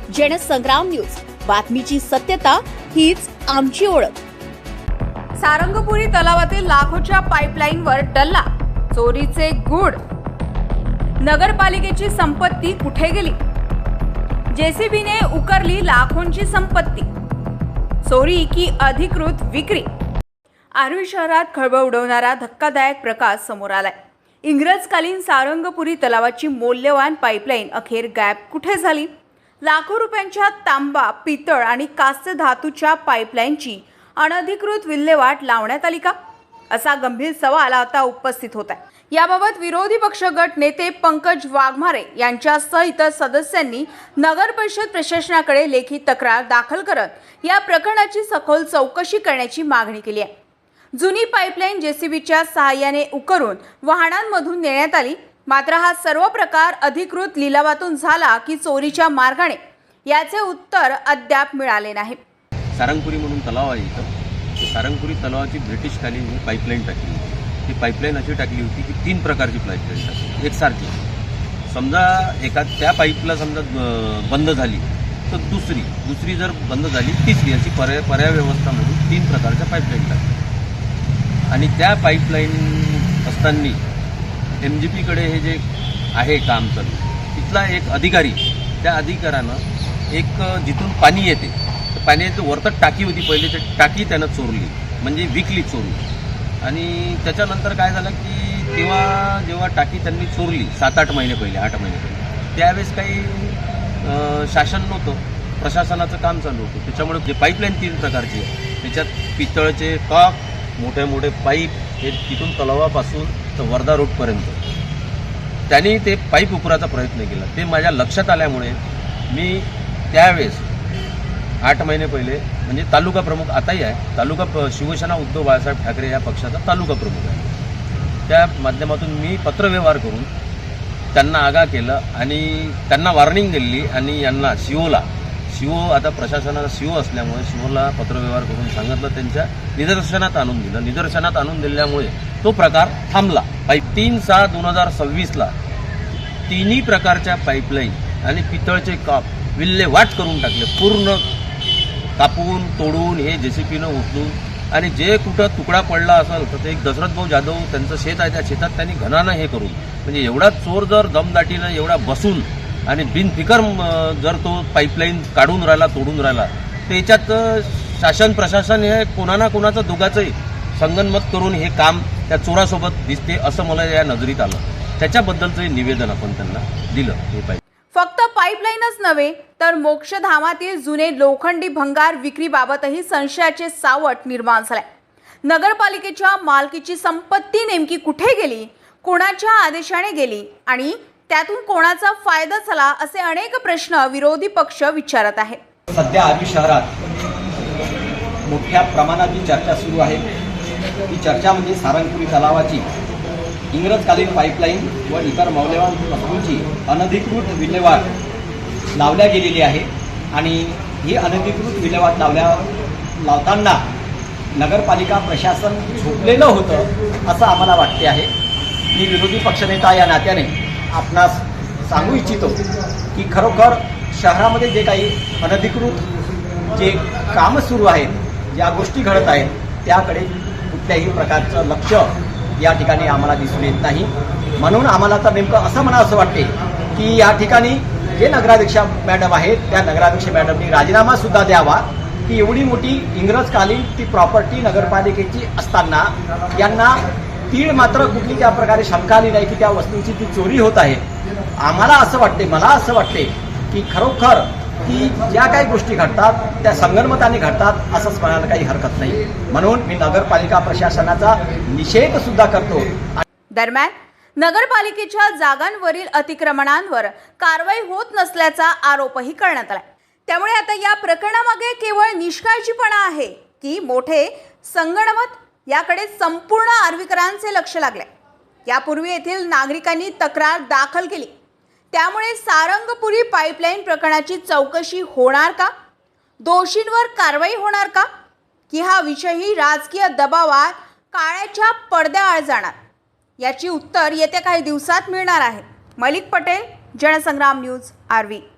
Jansangram news, बातमीची सत्यता हीच आमची ओळख। सारंगपुरी तलावातील लाखोच्या पाईपलाईनवर डल्ला, चोरीचे गूढ। नगरपालिकेची संपत्ती कुठे गेली? जेसीबीने उकरली लाखोंची संपत्ती। चोरी की अधिकृत विक्री? आर्वी शहरात खळबळ उडवणारा धक्कादायक प्रकार समोर आलाय। इंग्रजकालीन सारंगपुरी तलावाची मौल्यवान पाईपलाईन अखेर गायब कुठे झाली? लाखो रुपयांच्या तांबा, पितळ आणि कास्य धातूच्या पाईपलाईनची अनधिकृत विल्हेवाट लावण्यात आली का, असा गंभीर सवाल आता उपस्थित होत आहे। याबाबत विरोधी पक्ष गट नेते पंकज वाघमारे यांच्यासह इतर सदस्यांनी नगर परिषद प्रशासनाकडे लेखी तक्रार दाखल करत या प्रकरणाची सखोल चौकशी करण्याची मागणी केली आहे। जुनी पाईपलाईन जेसीबीच्या सहाय्याने उकरून वाहनांमधून नेण्यात आली, मात्र हा सर्व प्रकार अधिकृत लिलावातून झाला की चोरीच्या मार्गाने, याचे उत्तर अद्याप मिळाले नाही। सारंगपुरी म्हणून तलाव आहे इथं। सारंगपुरी तलावाची ब्रिटिशकालीन ही पाईपलाईन टाकली होती। ती पाईपलाईन अशी टाकली होती की 3 प्रकारची पाईपलाईन टाकली एकसारखी। समजा एका त्या पाईपला समजा बंद झाली तर दुसरी जर बंद झाली तिसरी, अशी पर्याय व्यवस्था म्हणून 3 प्रकारच्या पाईपलाईन टाकल्या। आणि त्या पाईपलाईन असताना MGPकडे हे जे आहे काम चालू, तिथला एक अधिकारी, त्या अधिकाऱ्यानं एक जिथून पाणी येते तर पाण्याची वरतच टाकी होती पहिले, ते टाकी त्यानं चोरली, म्हणजे विकली चोरून। आणि त्याच्यानंतर काय झालं की जेव्हा टाकी त्यांनी चोरली 7-8 महिने पहिले, 8 महिने पहिले, त्यावेळेस काही शासन नव्हतं, प्रशासनाचं काम चालू होतं। त्याच्यामुळे जे पाईपलाईन 3 प्रकारची आहे, त्याच्यात पितळचे कॉक, मोठे मोठे पाईप, हे तिथून तलावापासून तर वर्धा रोडपर्यंत त्यांनी ते पाईप उकराचा प्रयत्न केला। ते माझ्या लक्षात आल्यामुळे मी त्यावेळेस 8 महिने पहिले, म्हणजे तालुका प्रमुख आताही आहे, तालुका शिवसेना उद्धव बाळासाहेब ठाकरे या पक्षाचा तालुका प्रमुख आहे, त्या माध्यमातून मी पत्रव्यवहार करून त्यांना आगाह केलं आणि त्यांना वॉर्निंग दिली। आणि यांना शिवो आता प्रशासनाला शिवो असल्यामुळे शिवोला पत्रव्यवहार करून सांगितलं, त्यांच्या निदर्शनात आणून दिलं। निदर्शनात आणून दिल्यामुळे तो प्रकार थांबला। 3/6/2026ला 3 प्रकारच्या पाईपलाईन आणि पितळचे कॉक विल्हेवाट करून टाकले, पूर्ण कापून तोडून हे जेसीबीनं उचलून। आणि जे कुठं तुकडा पडला असेल तर ते एक दशरथ भाऊ जाधव त्यांचं शेत आहे, त्या शेतात त्यांनी घनानं हे करून, म्हणजे एवढा चोर जर दमदाटीनं एवढा बसून आणि बिनफिकर जर तो पाईपलाईन काढून राहिला, तोडून राहिला, तर याच्यात शासन प्रशासन हे कोणाचं दोघांचंही संगनमत करून हे काम त्या चोरासोबत दिसते, असं मला या नजरेत आलं। त्याच्याबद्दलचं निवेदन आपण त्यांना दिलं। हे पाईप फक्त पाईपलाईनच नव्हे तर मोक्षधामातील जुने लोखंडी भंगार विक्रीबाबतही संशयाचे सावट निर्माण झाले। नगरपालिकेच्या मालकीची संपत्ती नेमकी कुठे गेली, कोणाच्या आदेशाने गेली आणि त्यातून कोणाचा फायदा झाला, असे अनेक प्रश्न विरोधी पक्ष विचारत आहे। सध्या आर्वी शहरात मोठ्या प्रमाणात जी चर्चा सुरू आहे, ती चर्चा म्हणजे सारंगपुरी तलावाची इंग्रजकालीन पाईपलाईन व इतर मौल्यवान वस्तूंची अनधिकृत विल्हेवाट लावल्या गेलेली आहे। आणि ही अनधिकृत विल्हेवाट लावताना नगरपालिका प्रशासन झोपलेलं होतं असं आम्हाला वाटते आहे। मी विरोधी पक्षनेता या नात्याने आपणास सांगू इच्छितो की खरोखर शहरामध्ये जे काही अनधिकृत जे कामं सुरू आहेत, ज्या गोष्टी घडत आहेत, त्याकडे कुठल्याही प्रकारचं लक्ष या ठिकाणी आम्हाला दिसून येत नाही। म्हणून आम्हाला तर नेमकं असं म्हणावं वाटते की या ठिकाणी जे नगराध्यक्ष मॅडम आहेत, त्या नगराध्यक्ष मॅडमनी राजीनामासुद्धा द्यावा की एवढी मोठी इंग्रजकालीन ती प्रॉपर्टी नगरपालिकेची असताना यांना तीळ मात्र कुठली त्या प्रकारे शंका आली नाही की त्या वस्तूंची ती चोरी होत आहे। मला असं वाटते की खरोखर की ज्या काही गोष्टी घडतात त्या संगनमताने घडतात असंच म्हणायला काही हरकत नाही। म्हणून मी नगरपालिका प्रशासनाचा निषेध सुद्धा करतो। दरम्यान नगरपालिकेच्या जागांवरील अतिक्रमणांवर कारवाई होत नसल्याचा आरोपही करण्यात आला। त्यामुळे आता या प्रकरणामागे केवळ निष्काळजीपणा आहे की मोठे संगनमत, याकडे संपूर्ण आर्वीकरांचे लक्ष लागले। यापूर्वी येथील नागरिकांनी तक्रार दाखल केली, त्यामुळे सारंगपुरी पाईपलाईन प्रकरणाची चौकशी होणार का, दोषींवर कारवाई होणार का, की हा विषयही राजकीय दबावात काळ्याच्या पडद्याआड जाणार, याची उत्तर येत्या काही दिवसात मिळणार आहे। मलिक पटेल, जनसंग्राम न्यूज, आर्वी।